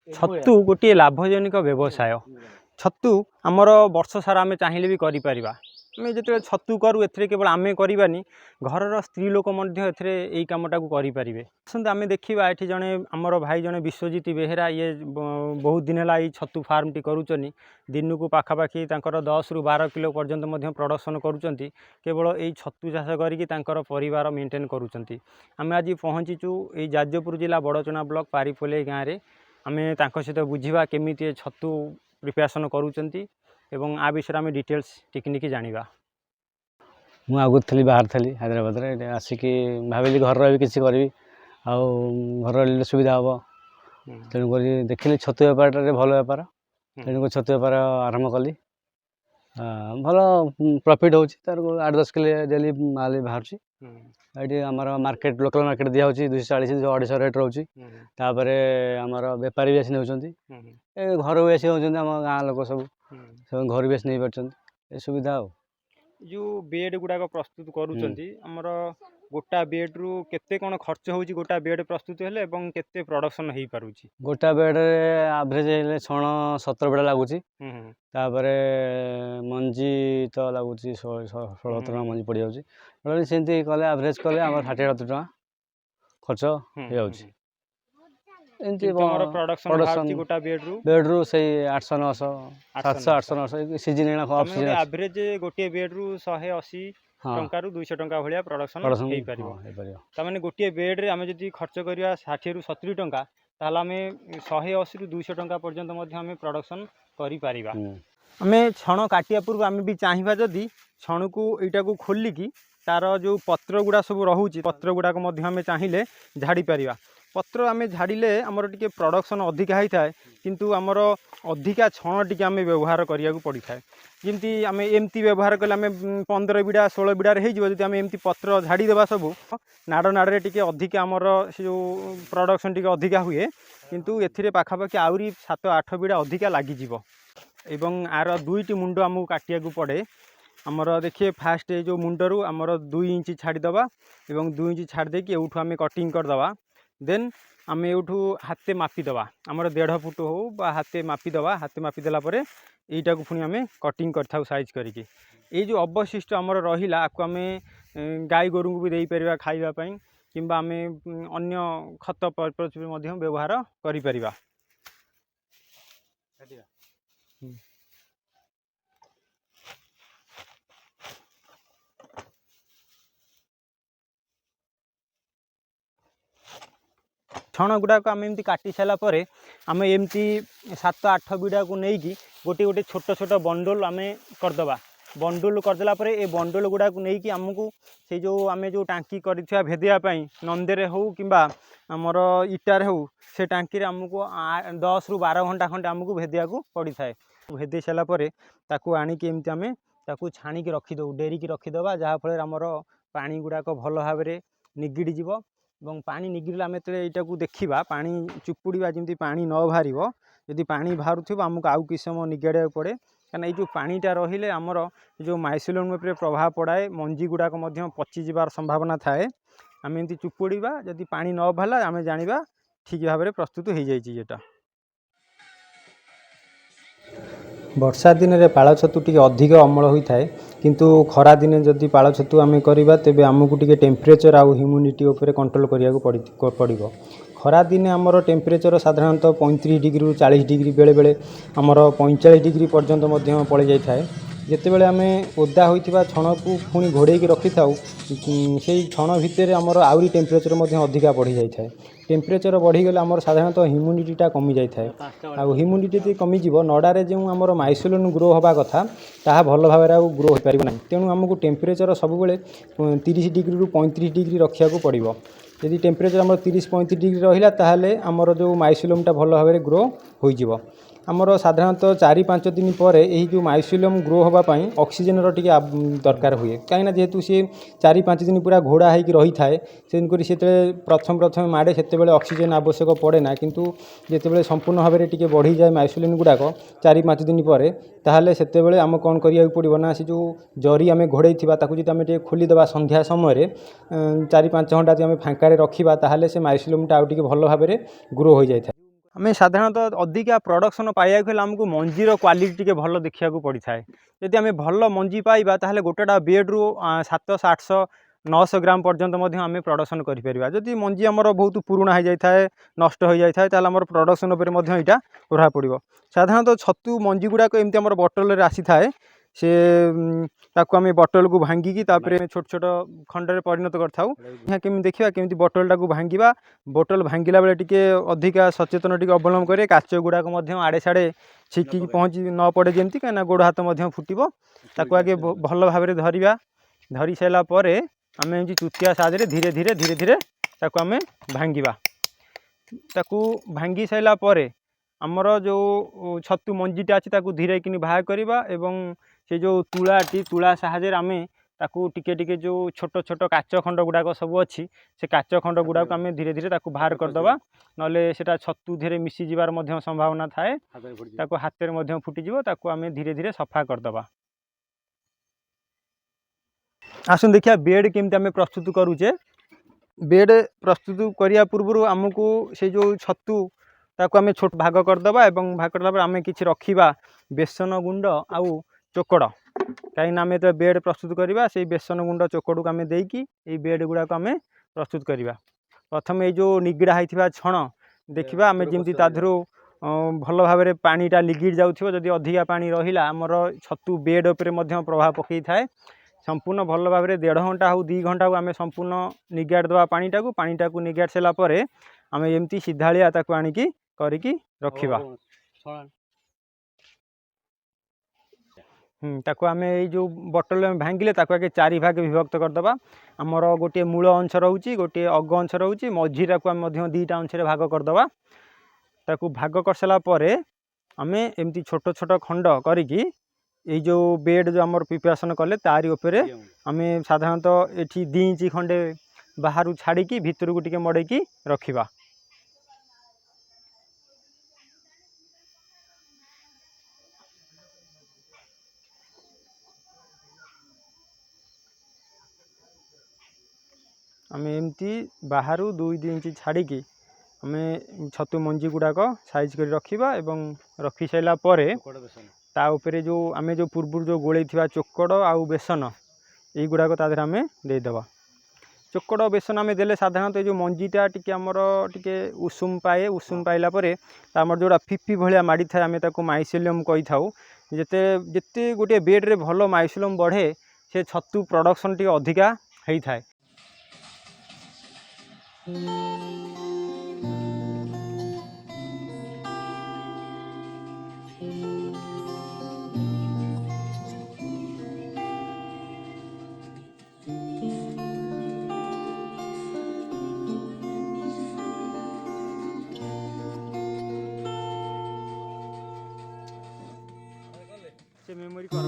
छतु गोटे लाभजनक व्यवसाय। छतु आमर वर्ष सारा आम चाहिए भी करें। आम जो छतु करूँ ए केवल आम करवानी घर स्त्री लोक यही कमटा करें। आसते आम देखा ये जड़े आमर भाई जड़े विश्वजीत बेहेरा ये बहुत दिन है छतु फार्म टी करुँच दिन को पाखापाखि 10 ରୁ 12 किलो पर्यंत प्रोडक्शन करुँच केवल यही छतु चाष कर परिवार मेंटेन करुँच। आम आज पहुँचीचु ये जाजपुर जिला बड़चना ब्लॉक पारिपोले गाँव में आम सहित बुझा केमी छतु प्रिपेरेसन करुँच एवं आ विषय आम डिटेल्स टेक्निक जाना। मुझे आगुरी थी बाहर थी हैदराबाद में आसिक भाविली घर रही किसी करी घर रही सुविधा हम तेणुक देखिली छतु बेपार भल बेपार तेणुक छतु बेपार आरंभ कली भल प्रॉफिट हो 8-10 किलो डेली माल बाहर ये आमर मार्केट लोकल मार्केट दिया 240-250 रेट रोचे आमर बेपारी भी आसी नौकरी घर भी आसी आम गाँव लोक सब घर भी आसी नहीं पार्टी सुविधा जो बेड गुड़ाक प्रस्तुत करुँचर गोटा बेड रु केते कौन खर्च हो गोटा बेड प्रस्तुत हेले एवं केते प्रोडक्शन हो पारुची गोटा बेड एवरेज छण 17 बेड़ा लगुच मंजी तो लगुच 16 टका मंजी पड़ जाऊँगी सेमती कले एवरेज कले 60-70 टका खर्च हो गोटा बेड रु से 800-900 सीजन एवरेज गोटे बेड रु 180 टंका 200 टंका भाया प्रोडक्शन हो पार गोटे बेड रे आम जब खर्च करवा 60 ରୁ 70 टंका ताल आम 180 ରୁ 200 टंका पर्यंत प्रोडक्शन करें। आम छण काटिया पूर्व आम भी चाहिए जदि छण को यटा को खोलिकी तार जो पत्र गुड़ा सब रोचे पत्र गुड़ाक आम चाहिए झाड़ी पारिबा। पत्र आम झाड़िले आमर टिके प्रोडक्शन अधिका होता है किंतु आमर अधिका छण टिके आम व्यवहार करिया पड़ी था जमी आम एमती व्यवहार कले आम 15 बिड़ा 16 बिड़ार हो आम एमती पत्र झाड़ी देवा सब नाड़ नाड़े टिके अधिका आमर से जो प्रोडक्शन टिके अधिका हुए किंतु एथिरे पाखापाखि आउरी 7-8 बिड़ा अधिका लगिज एवं आर 2टी मुंड आमको काटिया पड़े। आमर देखिए फास्ट जो मुंडरू आमर 2 इंच छाड़ीदबा एवं 2 इंच छाड़ देकी एठू आम कटिंग करदबा देन आम एठू हाथे मापिदबा आमर 1.5 फुट हो बा हाथे मापिदबा हाथे मापिदेला यहीटा को पुणी आम कटिंग कर साइज करके ये जो अवशिष्ट आमर रहा आपको आम गाई गोरु को भी दे पारिबा खाइबापी किंबा आम अन्य खत पर्पज व्यवहार करिपरिबा। छण गुड़ाक आम एमती काटी सारापर आम एमती 7-8 बिड़ा को लेकिन गोटे गोटे छोट छोट बंडल आम करदबा बंडल करदेला ए बंडल गुड़ाक नहीं आमको से जो आम जो टांकी कर भेदेवाई नंदेरे हो कि आमर इटार हो से टांकी आमको 10 ରୁ 12 घंटा खंडे आमको भेदिया पड़ी था। भेदे सारापर ताकू आणिकी एमती आम ताकू छाणिकी रखीदे डेरिकी रखीदबा जहाँफल आमर पानी गुड़ाक भल भाव निगिड़ी जीव और पानी निगिड़े आम यहाँ को देखा पानी चुपुड़ा जमी पानी न बाहर जदि पानी बाहर थो आमको आउ कि समय निगाड़ा पड़े कहीं ये जो पानीटा रही आमर जो माइसिलम प्रभाव पड़ाए मंजी गुड़ाक पची जबार संभावना थाए आम एमती चुपुड़ा जदि पानी न बाहर आम जाना ठीक भाव में प्रस्तुत हो जाता। वर्षा दिन में पाଳ छतु टी अधिक अमल होता है किंतु खरा दिन जदि पाଳ छतु आम करवा तेज आमको टी टेम्परेचर आउ ह्यूमिडिटी उपर कंट्रोल करा पड़ो। खरा दिन आमर टेम्परेचर साधारणतः 35 डिग्री ରୁ 40 डिग्री बेले बेले आमर 45 डिग्री पर्यंत पड़ जाए जितेबाला आम ओदा होता छण को पुणी घोड़े रखी था से छण भितर आमर आउरी टेम्परेचर अधिका बढ़ी जाए टेम्परेचर बढ़ीगले आमर साधारणतः ह्यूमिडिटीटा कमी जाए आ ह्यूमिडिटी कमिज नड़ारे जो आमर माइसिलम ग्रो हवा कथा ताहा भल भाव ग्रो हो पार ना तेणु आमको टेम्परेचर सब 30 डिग्री ରୁ 35 डिग्री रखा पड़ो। यदि टेम्परेचर आमर 30-35 डिग्री रहा ताहले आमर जो माइसिलमटा भल भाव ग्रो हो आमर साधारणतः 4-5 दिन पर यही जो माइसिलम ग्रो होगापाई ऑक्सीजन टी दरकार हुए कहीं जेहेतु सी 4-5 दिन पूरा घोड़ा होकर रही थाए तेणुक से प्रथम माड़े से ऑक्सीजन आवश्यक पड़े ना किंतु जितेबाला संपूर्ण भाव में बढ़ी जाए माइसिलम गुड़ाक 4-5 दिन पर ताहले से आम कौन करिया पड़ो ना से जो जरी आम घोड़े जो आम खोलीदे संध्या समय 4-5 घंटा जो आम फाँक रखा ताहले से माइसिलमटा आउ भल भाव में ग्रो हो जाए। आम साधारणतः अधिका प्रोडक्शन पाइबा हेल्ले आमको मंजीर क्वालिटी टे भल देखा पड़ी थाए जदि आम भल मंजी पाइबा ताहले गोटेटा बेड्रु 700 800 900 ग्राम पर्यंत आम प्रोडक्शन करें जदि मंजी आमर बहुत पुराणा हो जाए नष्ट हो जाए ताल प्रोडक्शन उपर यहाँ प्रभाव पड़ो साधारणतः छतु मंजी गुड़ाक एमती आम बटल आसी थाए से ताकू आम बटल को भांगिकी छोट छोट खंडे परिणत कर देखा केमी बटल टाक भांगा बोटल भांगला बेले टी अधिका सचेतन टी अवलम्बन करें काच गुड़ाक आड़े साड़े छिकी पहुँची न पड़े जमी कहीं गोड़ हाथ फुटब ताकू आगे भल भाव धरवा धरी सारापर आम एम चुतिया साहाଯ୍ୟରେ धीरे धीरे धीरे धीरे ताकू आम भांगा ताकू भांगी सारापर आमर जो छतु मंजीटा अच्छी ताकू धीरे कि बाहर करवा एवं से जो तुला साहाଯ୍ୟରେ आम ताकू टिके टिके जो छोट छोट काच खंड गुड़ाक सब अच्छी से काच खंड गुड़ाक आम धीरे धीरे ताकू बाहर करदे ना सेटा छतु धीरे मिसी जीवार संभावना थाए ताकू हाथ में फुटीज ताकू आम धीरे धीरे सफा करदे। आसन देखिए बेड केमती आम प्रस्तुत करुचे बेड प्रस्तुत करने पूर्व आमको से जो छतु ताकू आम छोट भाग करदे एवं भाग करला आम कि रखा बेसन गुंड आउ चोकड़ कहीं आम जो बेड प्रस्तुत करवा से बेसन गुंड चोकड़ को आम देकी बेड गुड़ाक आम प्रस्तुत करवा प्रथम ये जो निगड़ा होता छण देखा आम जमी ताधु भल भाव पानीटा लिगिड़ जाऊँ जदि अधिका पानी रहा आमर छतु बेड उपर प्रभाव पकई थाए संपूर्ण भल भाव 1.5 घंटा हो 2 घंटा को आम संपूर्ण निगाड़ दवा पानीटा को निगाड़ सारापर आम एमती सीधाड़िया ताकू आणिकी करिकी रखिबा ताकू आम जो बटल भांगिले ताकू आगे 4 भाग विभक्त करदे आमर गोटे मूल अंश रोचे गोटे अग अंश रोचे मझीरा को आम 2टा अंश भाग करदे ताकू भाग कर सारापर आम एमती छोट छोट खंड करिकी ये जो बेड जो आमर प्रिपरेशन कले तारी उपरे आम साधारणतः ये 2 इंच खंडे बाहर छाड़ी भितर को टिके मड़ेकी रखिबा। आम एमती बाहर 2-2 इंच छाड़ी आम छतु मंजी गुड़ाक साइज कर रखिबा एवं रखी सारा पर ता उपरे जो आम जो पूर्व जो गोले चोकड़ आउ बेसन यही गुड़ाक तादेह आम देदेबा चोकड़ बेसन आम देले साधारणतः जो मंजीटा टी आमर टी उषुम पाए उषुम पाइला आमर जोड़ा फिफी भाया माड़ी थाए आम ताको माइसेलियम कही था जिते जिते गोटे बेड्रे भल माइसेलियम बढ़े से छतु प्रोडक्शन टी अधिका होता है। मेमोरी कर